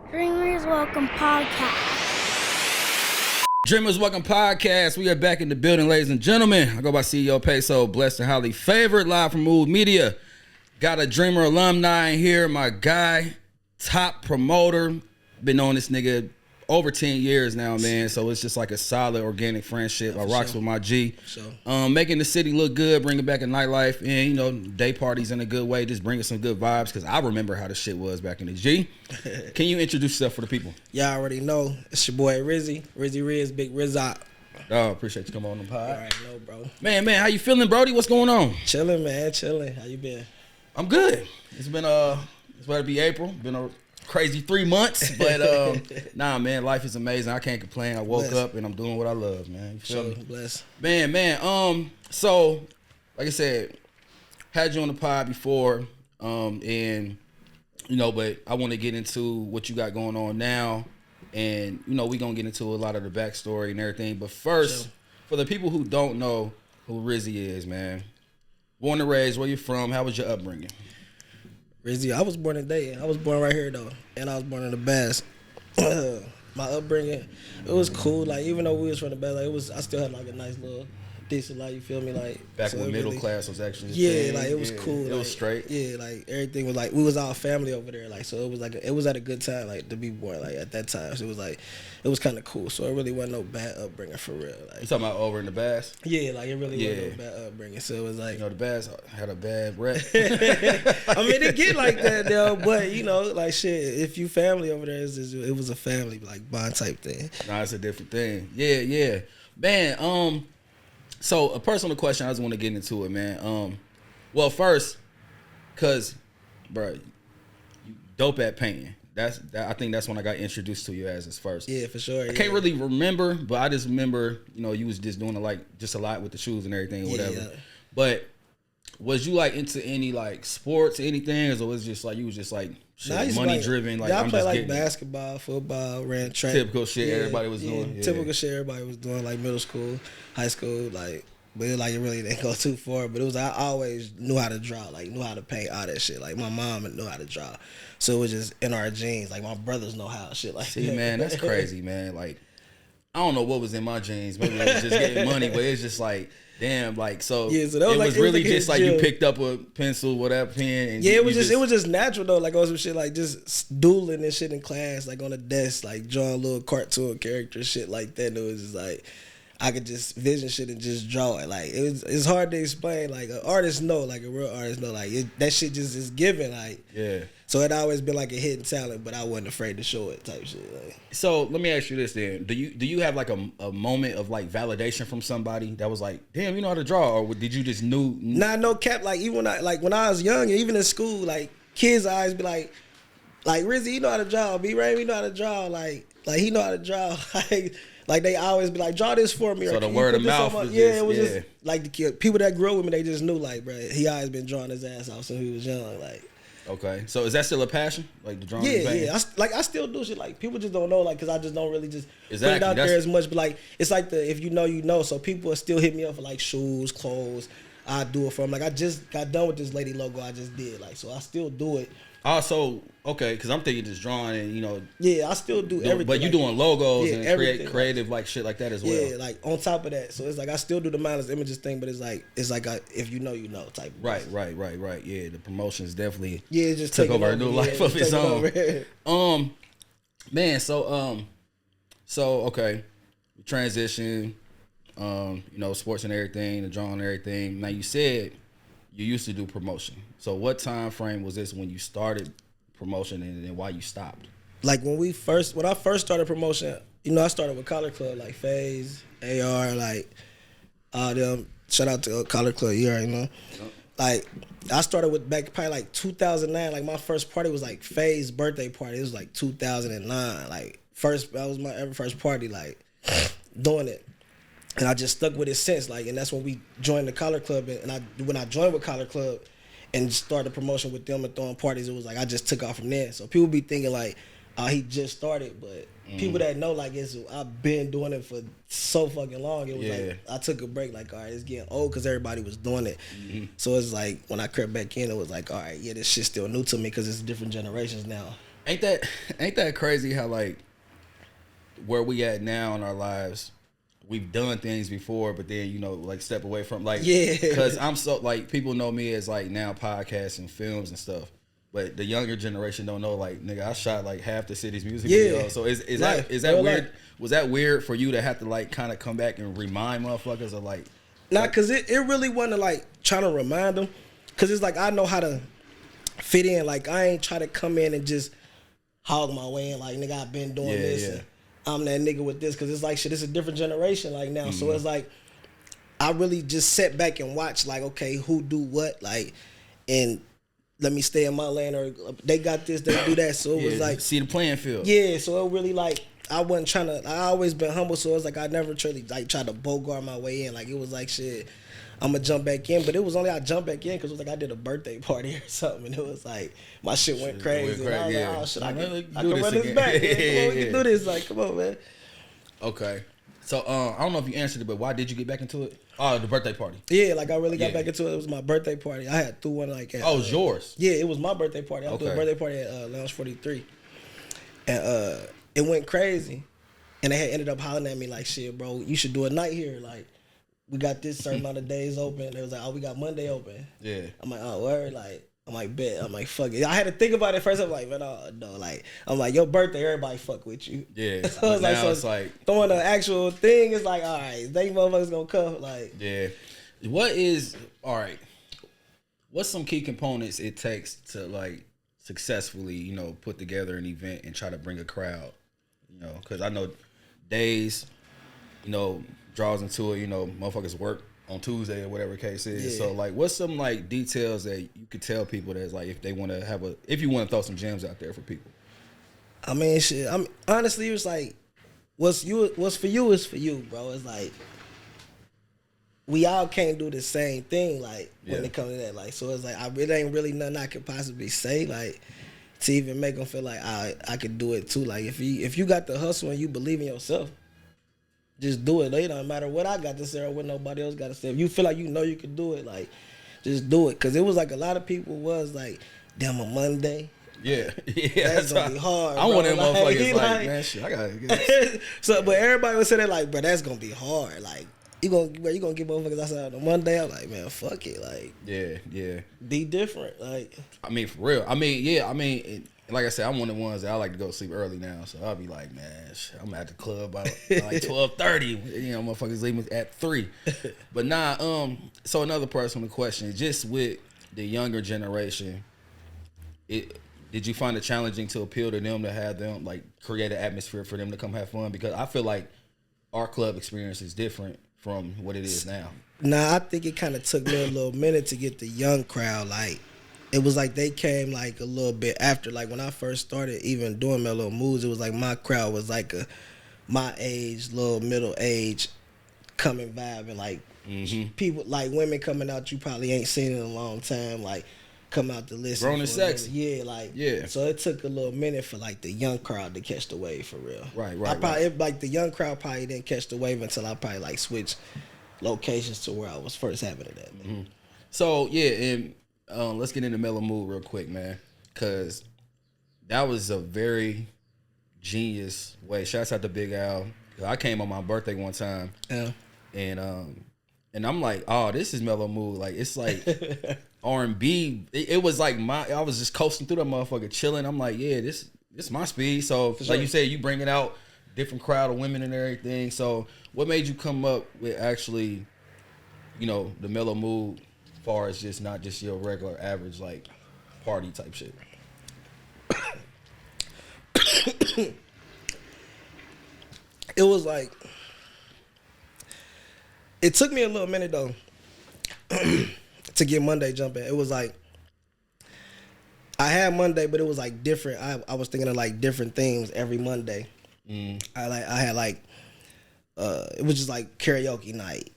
Dreamers Welcome Podcast. Dreamers Welcome Podcast. We are back in the building, ladies and gentlemen. I go by CEO PESO, blessed and highly favored, live from Move Media. Got a Dreamer alumni in here, my guy, top promoter. Been on this nigga over 10 years now, man. So it's just like a solid organic friendship. I rocks with my G. Making the city look good, bringing back a nightlife, and, you know, day parties in a good way, just bringing some good vibes, because I remember how the shit was back in the G. Can you introduce yourself for the people? Y'all already know. It's your boy Rizzy. Rizzy Riz, Big Rizzy. Oh, appreciate you coming on the pod. All right, no, bro. Man, how you feeling, Brody? What's going on? Chilling, man, chilling. How you been? I'm good. It's about to be April. Been a crazy 3 months, but nah, man, life is amazing. I can't complain. I woke up and I'm doing what I love, man. You feel me? Bless. Man. So, like I said, had you on the pod before, and you know, but I want to get into what you got going on now, and you know, we gonna get into a lot of the backstory and everything. But first, for the people who don't know who Rizzy is, man, born and raised, where you from? How was your upbringing? Rizzy, I was born in Dayton. I was born right here though, and I was born in the Bass. My upbringing, it was cool. Like even though we was from the Bass, like I still had like a nice little decent life. You feel me? Like back when middle class was actually like it was cool. It like, was straight. Yeah, like everything was like we was all family over there. Like so it was like it was at a good time like to be born like at that time. So it was like it was kind of cool. So it really wasn't no bad upbringing for real. Like You talking about over in the Bass? yeah, like it really wasn't no bad upbringing. So it was like You know, the Bass had a bad rep. I mean, it get like that though, but you know, like shit. If you family over there, it was a family like bond type thing. Nah, it's a different thing. Yeah, man. So a personal question, I just want to get into it, man. Well, first, cause, bro, you dope at painting. I think that's when I got introduced to you as first. Yeah, for sure. I can't really remember, but I just remember, you know, you was just doing just a lot with the shoes and everything or whatever. Yeah. But was you like into any like sports or anything, or was it just like you was just like shit, money driven? Like I I'm played just like getting basketball, football, ran track. Typical shit everybody was doing. Yeah. Typical shit everybody was doing, like middle school, high school, like. But it really didn't go too far. But it was I always knew how to draw, like knew how to paint, all that shit. Like my mom knew how to draw, so it was just in our genes. Like my brothers know how shit like. See, man, that's crazy, man. Like I don't know what was in my genes. Maybe it was just getting money, but it's just like. Damn, like so. Yeah, so that was it like, was really just like you gym. picked up a pencil, whatever pen. And it was just natural though. Like on some shit, like just doodling and shit in class, like on the desk, like drawing little cartoon characters, shit like that. And it was just like I could just vision shit and just draw it. Like it's hard to explain. Like an artist know, like a real artist know, like that shit just is given. Like yeah. So it always been like a hidden talent, but I wasn't afraid to show it type shit. Like. So let me ask you this then: Do you have like a moment of like validation from somebody that was like, damn, you know how to draw, or did you just knew? Nah, no cap. Like even when I was young, and even in school, like kids always be like Rizzy, you know how to draw. B-Ray, you know how to draw. Like he know how to draw. Like they always be like, draw this for me. So or the word of mouth was it was just like the kid, people that grew up with me, they just knew like, bro, he always been drawing his ass off since he was young. Like, okay, so is that still a passion, like the drawing? Yeah. I still do shit. Like people just don't know, like, cause I just don't really just put it out That's... there as much. But like, it's like if you know, you know. So people still hit me up for like shoes, clothes. I do it for them. Like I just got done with this lady logo I just did. Like so, I still do it. Also, okay, because I'm thinking just drawing and, you know. Yeah, I still do everything. But you doing logos and creative like shit like that as well. Yeah, like on top of that. So it's like I still do the mindless images thing, but it's like if you know, you know type of Right. Yeah, the promotions definitely it just took over a new life of its own. Man, so okay, transition, you know, sports and everything, the drawing and everything. Now you said you used to do promotion. So what time frame was this when you started promotion and why you stopped? Like when I first started promotion, you know, I started with Collar Club, like FaZe, AR, like them. Shout out to Collar Club, you already know. Yep. Like I started with back probably like 2009. Like my first party was like FaZe's birthday party. It was like 2009. Like that was my ever first party, like doing it. And I just stuck with it since, like, and that's when we joined the Collar Club. And when I joined with Collar Club and started promotion with them and throwing parties, it was like I just took off from there. So people be thinking like, he just started, but people that know, like, I've been doing it for so fucking long. It was like I took a break, like, all right, it's getting old because everybody was doing it. Mm-hmm. So it's like when I crept back in, it was like, all right, yeah, this shit's still new to me because it's different generations now. Ain't that crazy how like where we at now in our lives, we've done things before, but then like step away from like because I'm so like people know me as like now podcasts and films and stuff. But the younger generation don't know, like, nigga, I shot like half the city's music video. So is that weird? Life. Was that weird for you to have to like kind of come back and remind motherfuckers of like? Nah, cause it really wasn't like trying to remind them, cause it's like I know how to fit in. Like I ain't try to come in and just hog my way in. Like nigga, I've been doing this. And I'm that nigga with this, cause it's like shit. It's a different generation like now. So it's like I really just sat back and watched like okay, who do what like and. Let me stay in my lane, or they got this, they do that. So it was like see the playing field. Yeah, so it really like I wasn't trying to. I always been humble, so it was like I never truly like tried to bogart my way in. Like it was like shit, I'm gonna jump back in, but it was only I jumped back in because it was like I did a birthday party or something, and it was like my shit went crazy. And I was like, oh shit, I can run this back. Man. Come on, we can do this. Like, come on, man. Okay. So I don't know if you answered it, but why did you get back into it? Oh, the birthday party. Yeah, like I really got back into it. It was my birthday party. I had threw one like at, oh, it was yours? Yeah, it was my birthday party. I threw a birthday party at Lounge 43. And it went crazy. And they had ended up hollering at me like, shit, bro, you should do a night here. Like, we got this certain amount of days open. They was like, oh, we got Monday open. Yeah. I'm like, oh, word? Like, I'm like, bet. I'm like, fuck it. I had to think about it first. I'm like, man, no. Like, I'm like, your birthday, everybody fuck with you. Yeah. So it's like, it's like throwing an actual thing is like, all right, they motherfuckers gonna come. Like, yeah. What's some key components it takes to like successfully, put together an event and try to bring a crowd? Because I know days, draws into it. Motherfuckers work on Tuesday or whatever the case is. Yeah. So like, what's some like details that you could tell people that's like if they want to if you want to throw some gems out there for people? I mean, shit. Honestly, it's like what's for you is for you, bro. It's like we all can't do the same thing. Like when it comes to that, like so it's like it ain't really nothing I could possibly say like to even make them feel like I could do it too. Like if you got the hustle and you believe in yourself. Just do it. It don't matter what I got to say or what nobody else got to say. If you feel like you can do it, like, just do it. Because it was like a lot of people was like, damn, a Monday. Yeah. That's going to be hard, I want them like, motherfuckers like, man, shit, I got to get So, but everybody was saying that like, bro, that's going to be hard. Like, you gonna get motherfuckers outside on a Monday? I'm like, man, fuck it. Like, yeah. Be different. Like, I mean, for real. I mean, like I said, I'm one of the ones that I like to go to sleep early now. So I'll be like, man, I'm at the club by like 12:30. Motherfuckers leave me at 3. But so another personal question, just with the younger generation, did you find it challenging to appeal to them, to have them like create an atmosphere for them to come have fun? Because I feel like our club experience is different from what it is now. Nah, I think it kind of took me a little minute to get the young crowd. Like, it was like they came like a little bit after. Like when I first started even doing Mellow Moves, it was like my crowd was like my age, little middle age, coming vibing. Like people, like women coming out you probably ain't seen in a long time. Like come out to listen. Grown and sexy. Yeah. So it took a little minute for like the young crowd to catch the wave for real. Right. Like the young crowd probably didn't catch the wave until I probably like switched locations to where I was first having it at. Mm-hmm. So and let's get into Mellow Mood real quick, man, because that was a very genius way. Shouts out to Big Al. I came on my birthday one time, and I'm like, oh, this is Mellow Mood. Like it's like R&B. It was like I was just coasting through that motherfucker, chilling. I'm like, yeah, this my speed. So for like sure. you said, you bringing out different crowd of women and everything. So what made you come up with actually, the Mellow Mood? Far as just not just your regular average like party type shit. It was like it took me a little minute though to get Monday jumping. It was like I had Monday, but it was like different. I was thinking of like different themes every Monday. I had like it was just like karaoke night.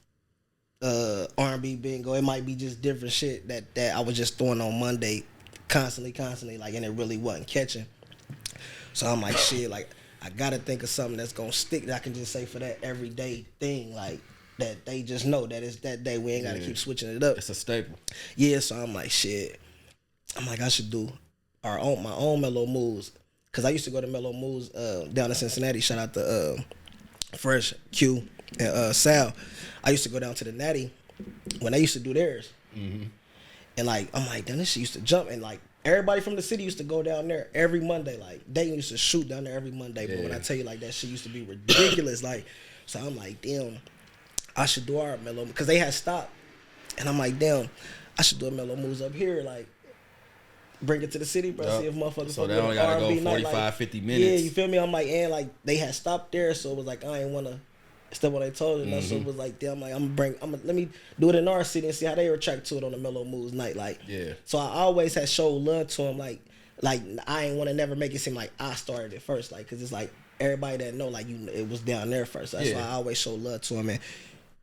R&B bingo. It might be just different shit that I was just throwing on Monday constantly, like, and it really wasn't catching. So I'm like, shit, like, I gotta think of something that's gonna stick that I can just say for that everyday thing, like, that they just know that it's that day. We ain't gotta keep switching it up. It's a staple. Yeah, so I'm like, shit. I'm like, I should do my own Mellow Moves. Cause I used to go to Mellow Moods down in Cincinnati. Shout out to Fresh, Q, and Sal. I used to go down to the Natty when they used to do theirs. Mm-hmm. And like I'm like, damn, this shit used to jump. And like everybody from the city used to go down there every Monday. Like Dayton used to shoot down there every Monday. But when I tell you like that shit used to be ridiculous. Like, so I'm like, damn, I should do our Mellow, because they had stopped. And I'm like, damn, I should do a Mellow Moves up here. Like, bring it to the city, bro. See if motherfuckers. So they only gotta go 45, like, 50 minutes. Yeah, you feel me? I'm like, and like they had stopped there, so it was like I ain't wanna step what they told them. So it was like, damn, like let me do it in our city and see how they react to it on the Mellow Moves night. Like, yeah. So I always had showed love to them. Like I ain't want to never make it seem like I started it first. Like, cause it's like everybody that know, like it was down there first. That's why I always show love to them and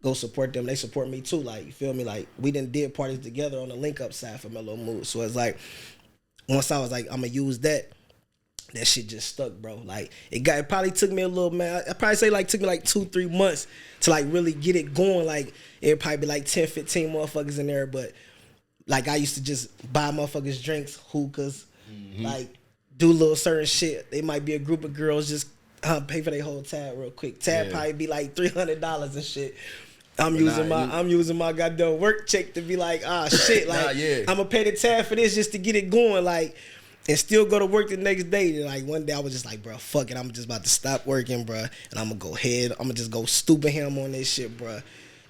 go support them. They support me too. Like, you feel me? Like we did parties together on the link up side for Mellow Moves. So it's like, once I was like, I'm gonna use that shit just stuck, bro. Like it probably took me a little, man. I probably say like took me like 2-3 months to like really get it going. Like it'd probably be like 10, 15 motherfuckers in there, but like I used to just buy motherfuckers drinks, hookahs, like do little certain shit. They might be a group of girls just pay for their whole tab real quick. Tab probably be like $300 and shit. I'm using my goddamn work check to be like, shit, like I'm gonna pay the tab for this just to get it going, like, and still go to work the next day. And like one day I was just like, bro, fuck it, I'm just about to stop working, bro, and I'm gonna go ahead, I'm gonna just go stupid ham on this shit, bro.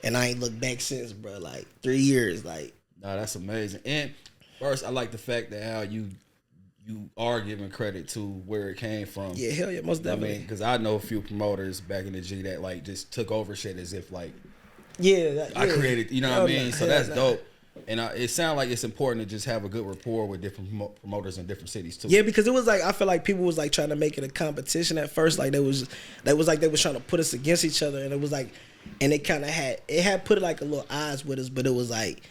And I ain't looked back since, bro. Like 3 years, like. Nah, that's amazing. And first, I like the fact that how you are giving credit to where it came from. Yeah, hell yeah, most definitely. I mean, because I know a few promoters back in the G that like just took over shit as if like. I created, you know what I mean? So that's dope. And it sounds like it's important to just have a good rapport with different promoters in different cities too. Yeah, because it was like I feel like people was like trying to make it a competition at first. Like they was trying to put us against each other, and it was like, and it kind of had put like a little odds with us, but it was like,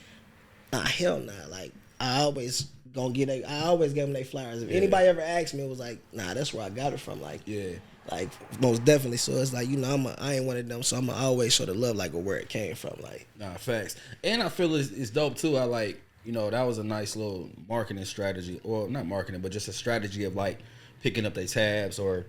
nah, hell nah. Like I always gave them their flowers. If anybody ever asked me, it was like, nah, that's where I got it from. Like like most definitely. So it's like, you know, I ain't one of them, so I'm gonna always show the love like where it came from. Like, nah, facts. And I feel it's dope too. I like, you know, that was a nice little marketing strategy, or not marketing, but just a strategy of like picking up their tabs or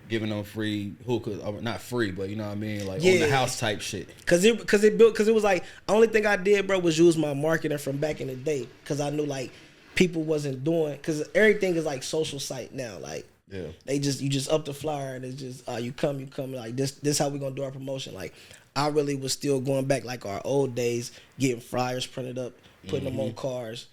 giving them free hookah, or not free, but you know what I mean, like on the house type shit. Cause it was like, the only thing I did, bro, was use my marketing from back in the day, cause I knew like people wasn't doing, cause everything is like social site now, like. Yeah. You just up the flyer and it's just you come like this how we gonna do our promotion. Like I really was still going back like our old days, getting flyers printed up, putting them on cars,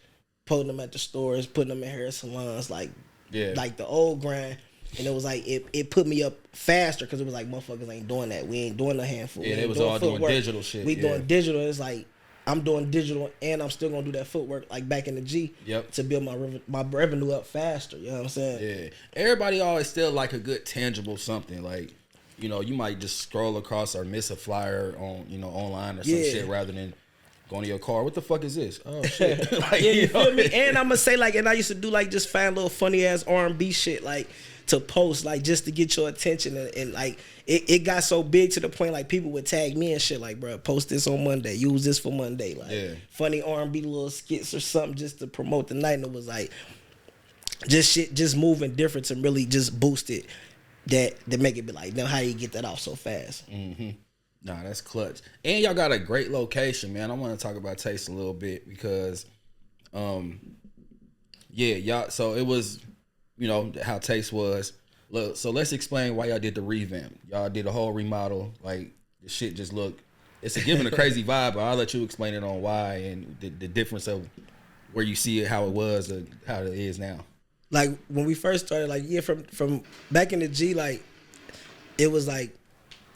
putting them at the stores, putting them in hair salons, like the old grind. And it was like it put me up faster because it was like motherfuckers ain't doing that. We ain't doing a handful. Yeah, they was all doing digital shit. We doing digital. It's like I'm doing digital and I'm still gonna do that footwork like back in the G to build my revenue up faster. You know what I'm saying? Yeah. Everybody always still like a good tangible something. Like, you know, you might just scroll across or miss a flyer on, you know, online or some shit rather than going to your car. What the fuck is this? Oh shit. Like, you feel me? And I'm gonna say like, and I used to do like just find little funny ass R&B shit like to post like just to get your attention and like it got so big to the point like people would tag me and shit like, bro, post this on Monday, use this for Monday, like funny R&B little skits or something just to promote the night. And it was like just shit just moving different to really just boost it that make it be like, now how you get that off so fast? Nah, that's clutch. And y'all got a great location, man. I want to talk about Taste a little bit because y'all, so it was, you know, how Taste was. Look, so let's explain why y'all did the revamp. Y'all did a whole remodel. Like, the shit just looked, it's giving a crazy vibe, but I'll let you explain it on why and the difference of where you see it, how it was, and how it is now. Like, when we first started, like, from back in the G, like, it was, like,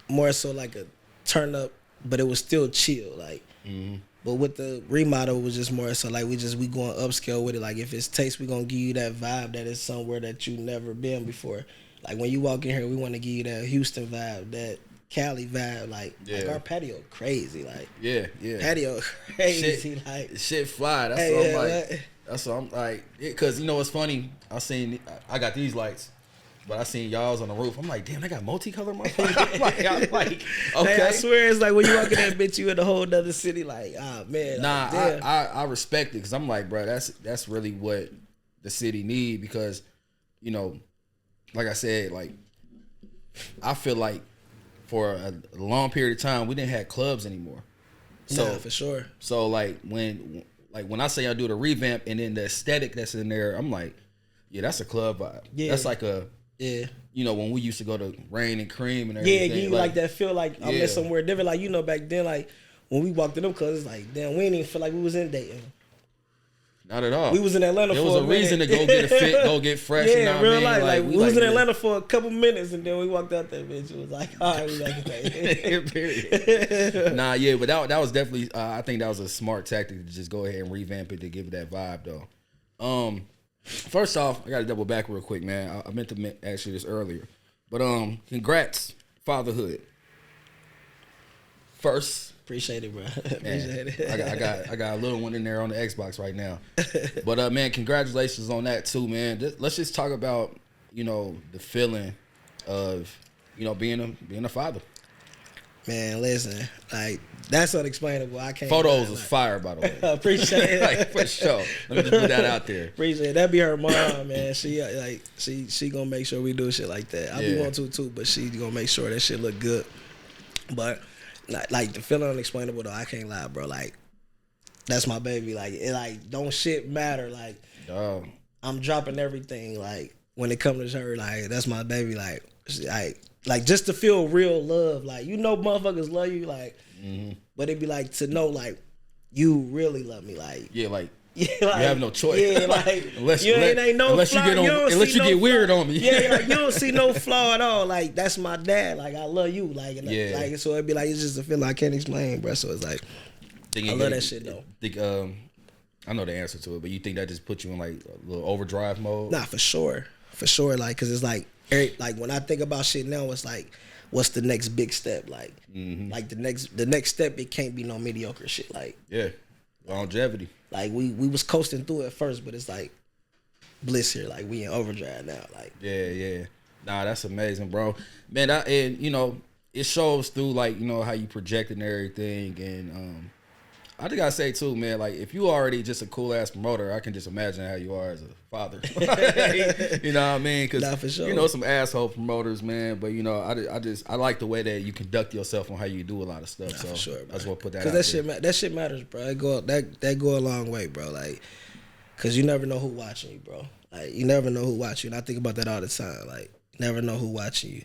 more so like a turn up, but it was still chill, like. But with the remodel, it was just more so like we going upscale with it. Like, if it's Taste, we gonna give you that vibe that is somewhere that you never been before. Like, when you walk in here, we want to give you that Houston vibe, that Cali vibe. Like our patio crazy. Like, patio crazy. Shit fly. That's what I'm like. That's what I'm like. Because you know what's funny? I got these lights, but I seen y'all's on the roof. I'm like, damn, they got multicolor motherfuckers. I'm like, okay. Hey, I swear, it's like when you walk in that bitch, you in a whole other city. Like, man. Nah, like, I respect it because I'm like, bro, that's really what the city need because, you know, like I said, like I feel like for a long period of time we didn't have clubs anymore. So for sure. So like when I say I do the revamp and then the aesthetic that's in there, I'm like, yeah, that's a club vibe. Yeah. That's like a you know, when we used to go to Rain and Cream and everything. Yeah, you like that feel like I'm in somewhere different. Like, you know, back then, like when we walked in them clubs, it's like, damn, we didn't even feel like we was in Dayton. Not at all. We was in Atlanta for a minute. There was a reason to go get a fit, go get fresh. Yeah, you know real what I life. mean? Like we was in Atlanta for a couple minutes, and then we walked out there, bitch. It was like, all right, we back in Dayton. Period. Nah, yeah, but that was definitely. I think that was a smart tactic to just go ahead and revamp it to give it that vibe, though. First off, I got to double back real quick, man. I meant to ask you this earlier, but congrats, fatherhood. First. Appreciate it, bro. Appreciate it. I got a little one in there on the Xbox right now. But man, congratulations on that too, man. Let's just talk about, you know, the feeling of, you know, being a father. Man, listen, like that's unexplainable. I can't. Photos was fire, by the way. Appreciate it. Like, for sure. Let me just put that out there. Appreciate it. That be her mom, man. She gonna make sure we do shit like that. I be want to too, but she gonna make sure that shit look good. But like the feeling unexplainable though, I can't lie, bro. Like that's my baby. Like it, like don't shit matter. Like I'm dropping everything. Like when it comes to her, like that's my baby. Like just to feel real love. Like you know, motherfuckers love you. Like, but it'd be like to know like you really love me. Like like. Yeah, like, you have no choice. Yeah, like unless you ain't no unless flaw, you get weird on me. Yeah, like you don't see no flaw at all. Like that's my dad. Like I love you. Like and like so it'd be like it's just a feeling I can't explain, bro. So it's like I love that shit though. I know the answer to it, but you think that just puts you in like a little overdrive mode? Nah, for sure. Like, cause it's like when I think about shit now, it's like, what's the next big step? Like, like the next step, it can't be no mediocre shit. Like, longevity. Like we was coasting through it first, but it's like bliss here. Like we in overdrive now. Like nah, that's amazing, bro. Man, and you know it shows through like you know how you project and everything, and I just gotta say too, man. Like if you already just a cool ass promoter, I can just imagine how you are as a father. You know what I mean? Because you know some asshole promoters, man. But you know, I like the way that you conduct yourself on how you do a lot of stuff. So for sure, I just want to put that. Because that that shit matters, bro. That go a long way, bro. Like, cause you never know who watching you, bro. Like you never know who watching you, and I think about that all the time. Like, never know who watching you.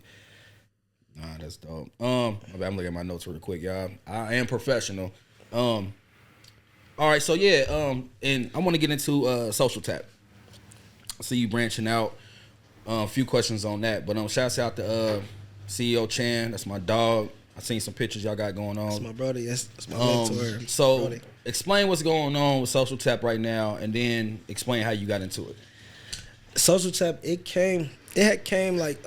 Nah, that's dope. I'm looking at my notes real quick, y'all. I am professional. All right, so and I want to get into Social Tap. I see you branching out. A few questions on that, but shouts out to CEO Chan. That's my dog. I seen some pictures y'all got going on. That's my brother. That's my mentor. So brody. Explain what's going on with Social Tap right now, and then explain how you got into it. Social Tap, it had came like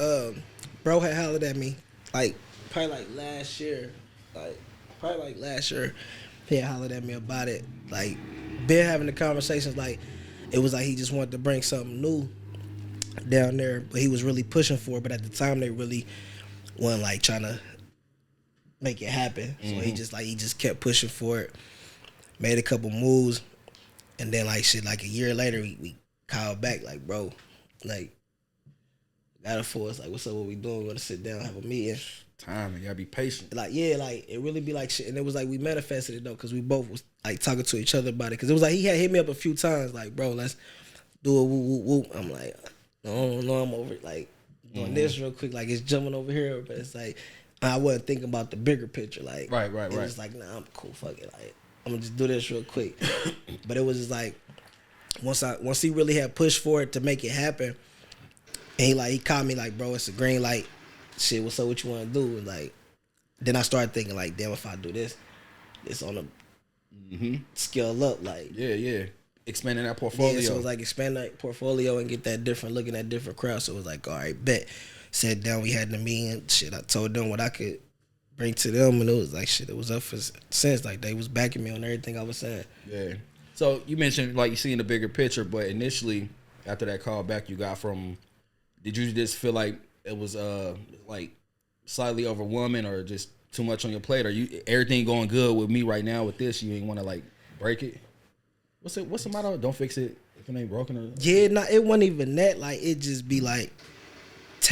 bro had hollered at me like probably last year. He had hollered at me about it. Like, been having the conversations. Like, it was like he just wanted to bring something new down there, but he was really pushing for it. But at the time, they really weren't like trying to make it happen. So he just kept pushing for it. Made a couple moves, and then like a year later, we called back like, bro, like, got it for us. Like, what's up? What we doing? We want to sit down, have a meeting. Time, you gotta be patient. Like, like it really be like shit. And it was like we manifested it though, because we both was like talking to each other about it. Because it was like he had hit me up a few times, like, bro, let's do a woo woo woo. I'm like, no, I'm over it. Like doing this real quick, like it's jumping over here, but it's like I wasn't thinking about the bigger picture. Like, right. It was like, nah, I'm cool. Fuck it. Like, I'm gonna just do this real quick. But it was just like once he really had pushed for it to make it happen, and he called me like, bro, it's a green light. Shit, what's up? What you want to do? And like, then I started thinking like, damn, if I do this on a scale up, like, expanding that portfolio. Yeah, so it was like expand that portfolio and get that different, looking at different crowds. So it was like, all right, bet. Sat down, we had the meeting. Shit, I told them what I could bring to them, and it was like shit. It was up for sense. Like they was backing me on everything I was saying. Yeah. So you mentioned like you seeing the bigger picture, but initially after that call back you got from, did you just feel like it was like slightly overwhelming or just too much on your plate? Or you everything going good with me right now with this? You ain't want to like break it? What's the motto? Don't fix it if it ain't broken. Or yeah, nah, it wasn't even that. Like it just be like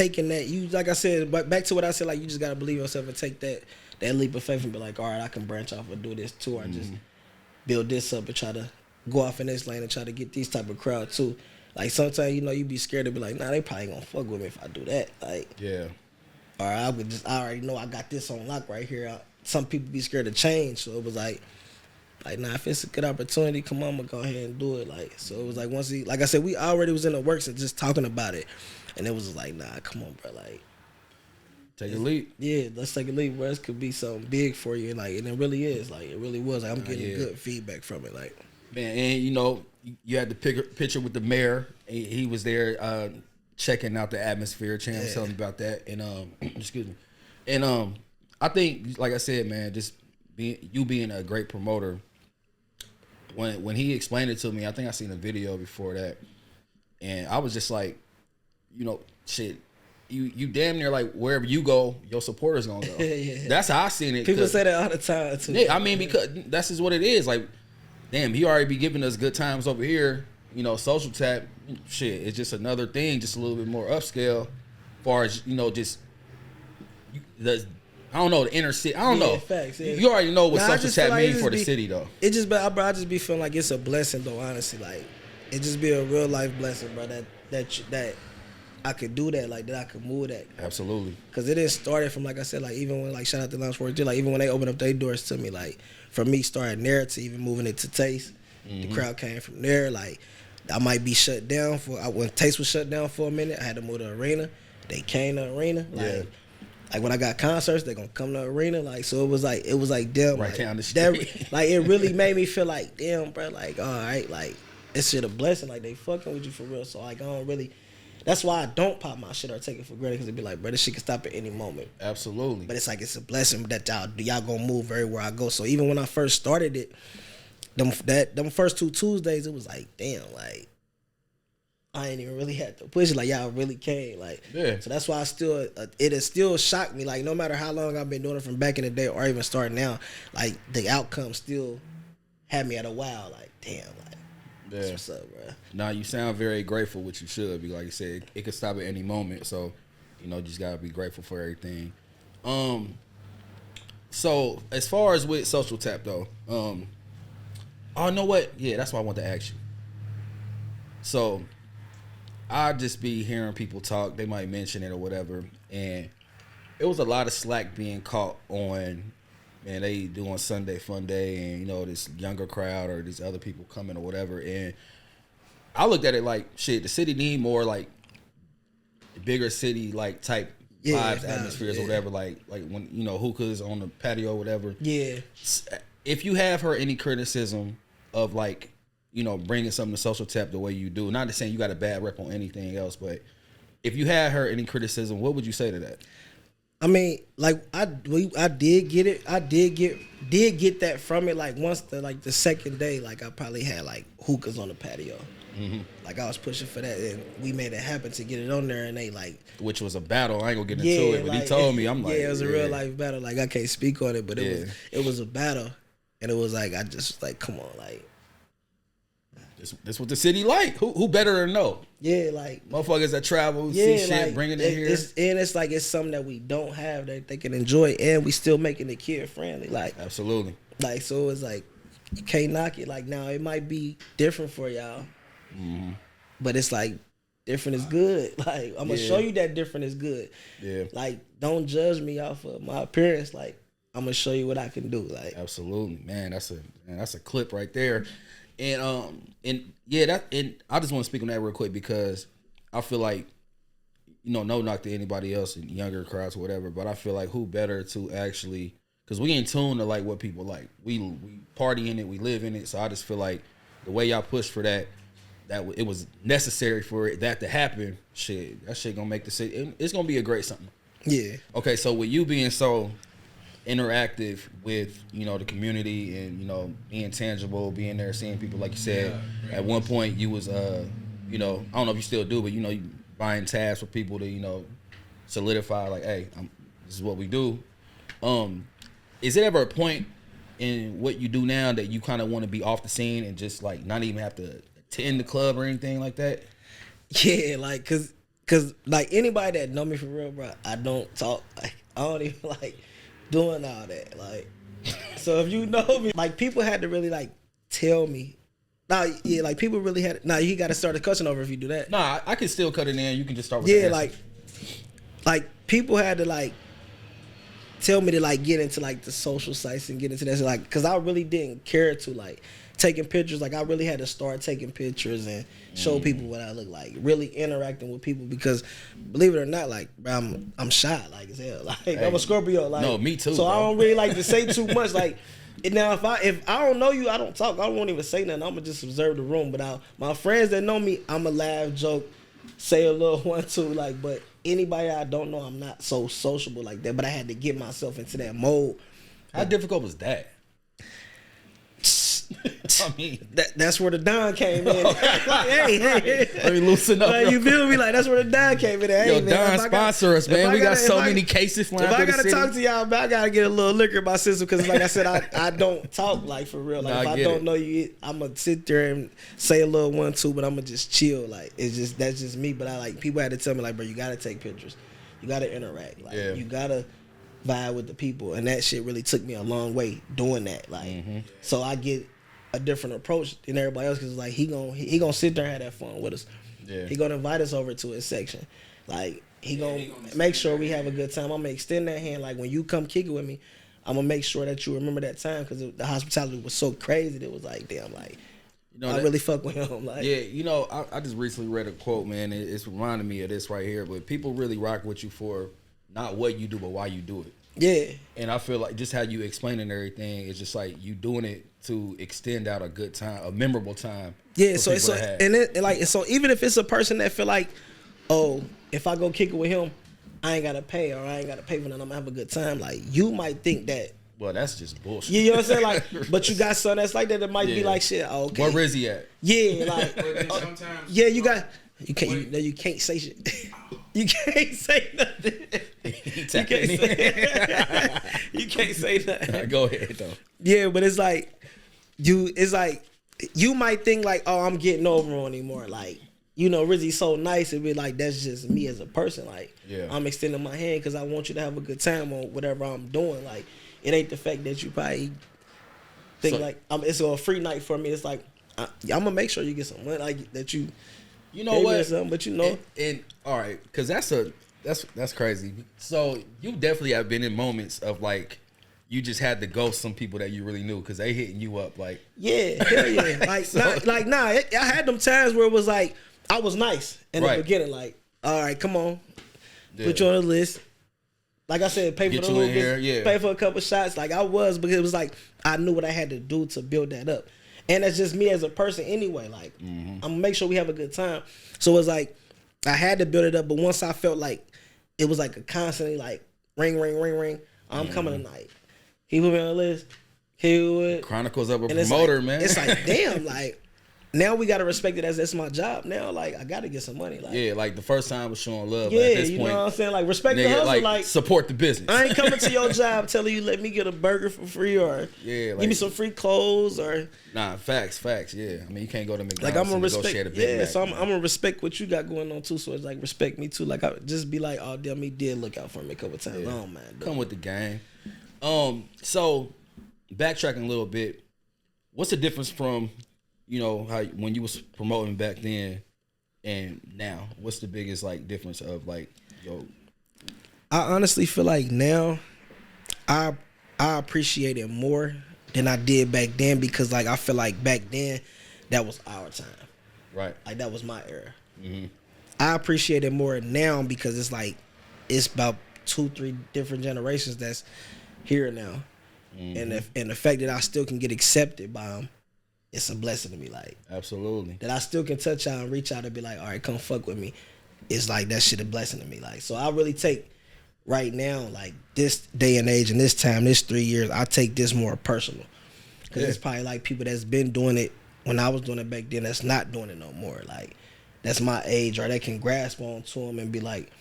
taking that, you like I said, but back to what I said, like you just gotta believe yourself and take that leap of faith and be like, all right, I can branch off and do this too, or just build this up and try to go off in this lane and try to get these type of crowd too. Like sometimes you be scared to be like, nah, they probably gonna fuck with me if I do that. Like or I already know I got this on lock right here. Some people be scared to change, so it was like nah, if it's a good opportunity, come on, I'm gonna go ahead and do it. Like so, it was like once like I said, we already was in the works and just talking about it, and it was like, nah, come on, bro, like take a leap. Yeah, let's take a leap, bro. This could be something big for you, and it really is. Like it really was. Like, I'm getting good feedback from it. Like man, and you had the picture with the mayor. He was there checking out the atmosphere. Chan was telling me about that, and excuse me, and I think, like I said, man, just being a great promoter. When he explained it to me, I think I seen a video before that, and I was just like, shit, you damn near like wherever you go, your supporters gonna go. That's how I seen it. People say that all the time too. Yeah, I mean, because that's just what it is. Like, damn, he already be giving us good times over here. Social tap, shit, it's just another thing, just a little bit more upscale, as far as I don't know, the inner city. I don't know. Facts, yeah. You already know what social tap means for the city, though. It just, bro, I just be feeling like it's a blessing, though. Honestly, like it just be a real life blessing, bro. That I could do that, like that I could move that. Absolutely. Because it didn't started from, like I said, like even when, like, shout out to Lounge Work, like even when they opened up their doors to me, like from me starting there to even moving it to Taste, the crowd came from there. Like I might be shut down when Taste was shut down for a minute, I had to move to the arena. They came to the arena, like when I got concerts, they gonna come to the arena. Like so, it was like damn, right like, down the street. Like it really made me feel like damn, bro. Like all right, like it's shit a blessing. Like they fucking with you for real. So like I don't really. That's why I don't pop my shit or take it for granted, because it'd be like, bro, this shit can stop at any moment. Absolutely. But it's like it's a blessing that y'all gonna move everywhere I go. So even when I first started it, them first 2 Tuesdays, it was like damn, like I ain't even really had to push it. Like y'all really came, like So that's why it has still shocked me. Like no matter how long I've been doing it from back in the day or even starting now, like the outcome still had me at a wow. Like damn, like that's what's up, bro. Nah, you sound very grateful, which you should be. Like you said, it could stop at any moment. So just gotta be grateful for everything. So as far as with Social Tap though, oh, know what? Yeah, that's what I want to ask you. So I just be hearing people talk. They might mention it or whatever, and it was a lot of slack being caught on. Man, they doing Sunday Fun Day, and this younger crowd or these other people coming or whatever. And I looked at it like, shit, the city need more like bigger city like type vibes, atmospheres or whatever. Like when hookahs on the patio or whatever. Yeah. If you have heard any criticism of like bringing something to Social Tap the way you do, not to saying you got a bad rep on anything else, but if you had heard any criticism, what would you say to that? I mean, like I did get it. I did get that from it. Like once the second day, like I probably had like hookahs on the patio. Mm-hmm. Like I was pushing for that, and we made it happen to get it on there. And they like, which was a battle. I ain't gonna get into it, but he told me, I'm like, it was a real life battle. Like I can't speak on it, but it was a battle, and it was like I just was like, come on, like. This what the city like. Who better to know? Yeah, like motherfuckers that travel, see shit, like, bringing it here. It's something that we don't have that they can enjoy, and we still making it kid friendly. Like absolutely. Like so, it's like you can't knock it. Like now, it might be different for y'all, but it's like different is good. Like I'm gonna show you that different is good. Yeah. Like don't judge me off of my appearance. Like I'm gonna show you what I can do. Like absolutely, man. That's a clip right there. And I just want to speak on that real quick because I feel like, no knock to anybody else in younger crowds or whatever, but I feel like who better to actually, because we in tune to like what people like. We party in it, we live in it. So I just feel like the way y'all push for that it was necessary for that to happen. Shit, that shit gonna make the city. It's gonna be a great something. Yeah. Okay, so with you being so interactive with the community and being tangible, being there, seeing people, like you said, at one point you was I don't know if you still do, but you buying tabs for people to solidify like, hey, this is what we do. Is it ever a point in what you do now that you kind of want to be off the scene and just like not even have to attend the club or anything like that? Yeah, like cause cause like anybody that know me for real, bro, I don't talk. Like I don't even like doing all that. Like, so if you know me, like people had to really like tell me. Nah, yeah, like people really had. Nah, you got to start a cussing over if you do that. Nah, I can still cut it in. You can just start with Yeah, the answer. like people had to like tell me to like get into like the social sites and get into that, like, cause I really didn't care to like taking pictures. Like I really had to start taking pictures and show people what I look like, really interacting with people, because believe it or not, like bro, I'm shy like as hell. Like hey, I'm a Scorpio. Like no, me too. So bro. I don't really like to say too much. Like now if I don't know you, I don't talk. I won't even say nothing. I'm gonna just observe the room. But my friends that know me, I'm a laugh, joke, say a little 1, 2, like. But anybody I don't know, I'm not so sociable like that. But I had to get myself into that mode. How difficult was that? I mean, that's where the Don came in. Like, hey, let me loosen up. Like, you feel me? Like that's where the Don came in. Hey, yo, man, Don sponsor us, man. We got so many cases flying through the city. If I gotta talk to y'all, man, I gotta get a little liquor in my system, because, like I said, I don't talk like for real. Like if I don't know you, I'm gonna sit there and say a little 1, 2, but I'm gonna just chill. Like that's just me. But I like people had to tell me like, bro, you gotta take pictures, you gotta interact, like you gotta vibe with the people, and that shit really took me a long way doing that. Like so I get a different approach than everybody else, because like he gonna sit there and have that fun with us. Yeah. He gonna invite us over to his section. Like he gonna make sure we have a good time. I'm gonna extend that hand. Like when you come kick it with me, I'm gonna make sure that you remember that time, because the hospitality was so crazy that it was like, damn, like I really fuck with him. Like yeah, I just recently read a quote, man. It's reminding me of this right here. But people really rock with you for not what you do, but why you do it. Yeah. And I feel like just how you explaining everything, it's just like you doing it to extend out a good time, a memorable time. Yeah, so even if it's a person that feel like, oh, if I go kick it with him, I ain't gotta pay, or I ain't gotta pay for nothing, I'm gonna have a good time. Like you might think that. Well, that's just bullshit. You know what I'm saying? Like, but you got something that's like that. It might be like shit. Oh, okay. Where Rizzy at? Yeah, like sometimes. Yeah, you can't say shit. You can't say nothing. You can't say nothing. Go ahead though. Yeah, but it's like you might think like, oh, I'm getting over on him more. Like, you know, Rizzy's so nice. It'd be like, that's just me as a person. Like, I'm extending my hand because I want you to have a good time on whatever I'm doing. Like, it ain't the fact that you probably think it's a free night for me. It's like I'm gonna make sure you get some money, like that you. You know what? But you know, and all right, because that's crazy. So you definitely have been in moments of like you just had to ghost some people that you really knew because they hitting you up like hell yeah, like I had them times where it was like I was nice in the beginning, like all right, come on, put you on the list. Like I said, pay for the little bit, pay for a couple shots. Like I was, because it was like I knew what I had to do to build that up. And that's just me as a person anyway. Like, I'm going to make sure we have a good time. So it's like, I had to build it up. But once I felt like it was like a constantly like, ring, ring, ring, ring. I'm coming tonight. He put me on the list. He would. Chronicles of a promoter, like, man. It's like, damn, like, now we got to respect it as that's my job now. Like, I got to get some money. Like, yeah, like the first time was showing love. Yeah, but at this you point, know what I'm saying? Like, respect the hustle. Like, support the business. I ain't coming to your job telling you let me get a burger for free or give me some free clothes or. Nah, facts. Yeah, I mean you can't go to McDonald's. Like I'm gonna respect. A Big Mac, so I'm gonna respect what you got going on too. So it's like respect me too. Like I just be like, oh damn, he did look out for me a couple times. Yeah. Oh man, come with the game. So backtracking a little bit, what's the difference from, you know, how when you was promoting back then and now? What's the biggest like difference of like, yo? I honestly feel like now I appreciate it more than I did back then, because like I feel like back then that was our time. Right. Like that was my era. Mm-hmm. I appreciate it more now because it's like it's about 2-3 different generations that's here now. Mm-hmm. And the fact that I still can get accepted by them, it's a blessing to me. Like absolutely. That I still can touch out and reach out and be like, all right, come fuck with me. It's like that shit a blessing to me. Like, so I really take right now, like this day and age and this time, this 3 years, I take this more personal. Because it's probably like people that's been doing it when I was doing it back then that's not doing it no more. Like, that's my age, or they can grasp onto him and be like,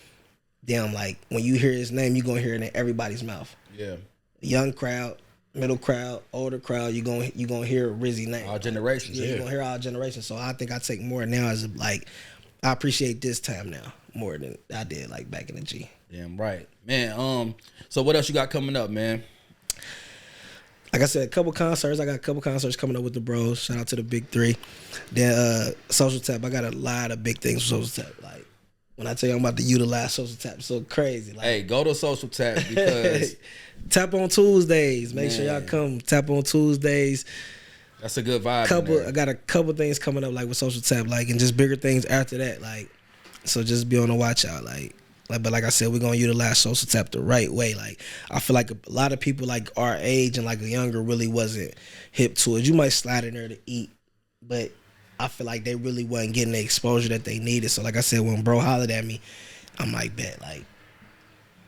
damn, like when you hear his name, you're going to hear it in everybody's mouth. Yeah. Young crowd, middle crowd, older crowd, you're gonna hear Rizzy name. Our generations, You're gonna hear our generation. So I think I take more now as like I appreciate this time now. more than I did like back in the G. Damn right, man. So what else you got coming up, man? Like I said, a couple concerts. I got a couple concerts coming up with the bros. Shout out to the big three. Then Social Tap. I got a lot of big things for Social Tap. Like when I tell you I'm about to utilize Social Tap, it's so crazy. Like, Hey, go to Social Tap because Tap on Tuesdays. Make sure y'all come. Tap on Tuesdays. That's a good vibe. I got a couple things coming up like with Social Tap, like, and just bigger things after that. Like, so just be on the watch out. But like I said, we're gonna utilize Social Tap the right way. Like, I feel like a lot of people like our age and like younger really wasn't hip to it. You might slide in there to eat, but I feel like they really wasn't getting the exposure that they needed. So like I said, when bro hollered at me, I'm like, bet, like,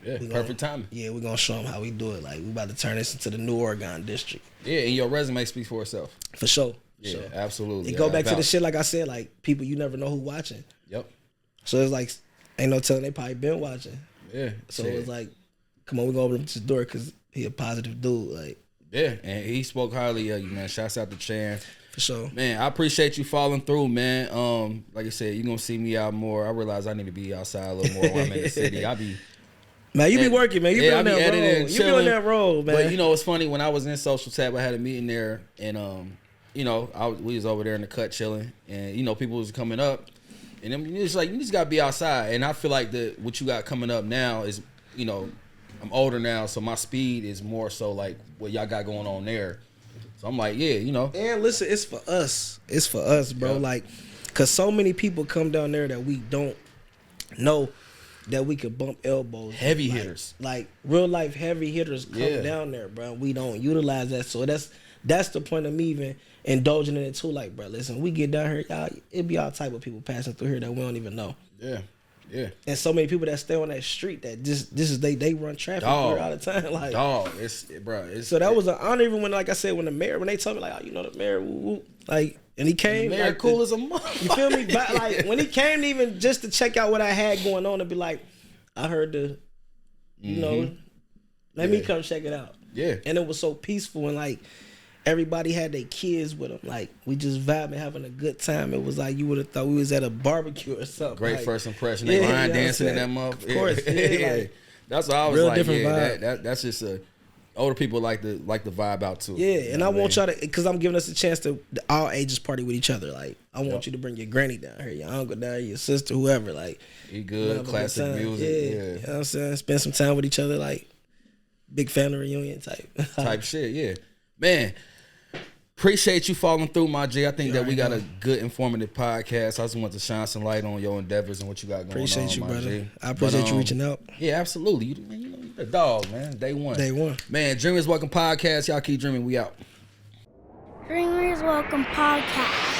yeah, perfect timing. Yeah, we're gonna show them how we do it. Like, we about to turn this into the New Oregon district. Yeah, and your resume speaks for itself. For sure. Yeah, absolutely. It go back to the shit like I said, like, people you never know who watching. Yep. So it's like, ain't no telling they probably been watching. Yeah. So it's like, come on, we go open this door because he a positive dude. Like, yeah, and he spoke highly of you, man. Shouts out to Chan. For sure. Man, I appreciate you following through, man. Like I said, you're gonna see me out more. I realize I need to be outside a little more when I'm in the city. Man, you be working, man. You be on that road. You be on that road, man. But you know, it's funny, when I was in Social Tap, I had a meeting there, and you know, we was over there in the cut chilling, and you know, people was coming up, and then it's like, you just gotta be outside. And I feel like what you got coming up now is, you know, I'm older now, so my speed is more so like what y'all got going on there. So I'm like, yeah, you know. And listen, it's for us. It's for us, bro. Yep. Like, cause so many people come down there that we don't know that we could bump elbows. Heavy hitters. Like real life heavy hitters come down there, bro. We don't utilize that. So that's the point of me even indulging in it too. Like, bro, listen, we get down here, y'all, it be all type of people passing through here that we don't even know. Yeah. Yeah. And so many people that stay on that street that they run traffic through all the time. Like, so that was an honor. Even when, like I said, when they told me, like, oh, you know, the mayor, like, and he came, the mayor like, cool as a mother. You feel me? But like when he came, even just to check out what I had going on, and be like, I heard you know, let me come check it out. Yeah. And it was so peaceful, and like everybody had their kids with them. Like, we just vibing, having a good time. It was like you would have thought we was at a barbecue or something. Great like, first impression. They line dancing in that motherfucker. Of course. Yeah. Like, that's what I was real like. Different vibe. That's just older people like the vibe out too. Yeah, and I want y'all to, because I'm giving us a chance to all ages party with each other. Like, I want you to bring your granny down here, your uncle down here, your sister, whoever. Like, you good, classic music. Yeah. You know what I'm saying? Spend some time with each other, like big family reunion type shit. Yeah, man. Appreciate you following through, my G. I think that we got a good, informative podcast. I just want to shine some light on your endeavors and what you got going on. Appreciate you, my brother. G. I appreciate you reaching out. Yeah, absolutely. You know, you're the dog, man. Day one. Man, Dreamers Welcome Podcast. Y'all keep dreaming. We out. Dreamers Welcome Podcast.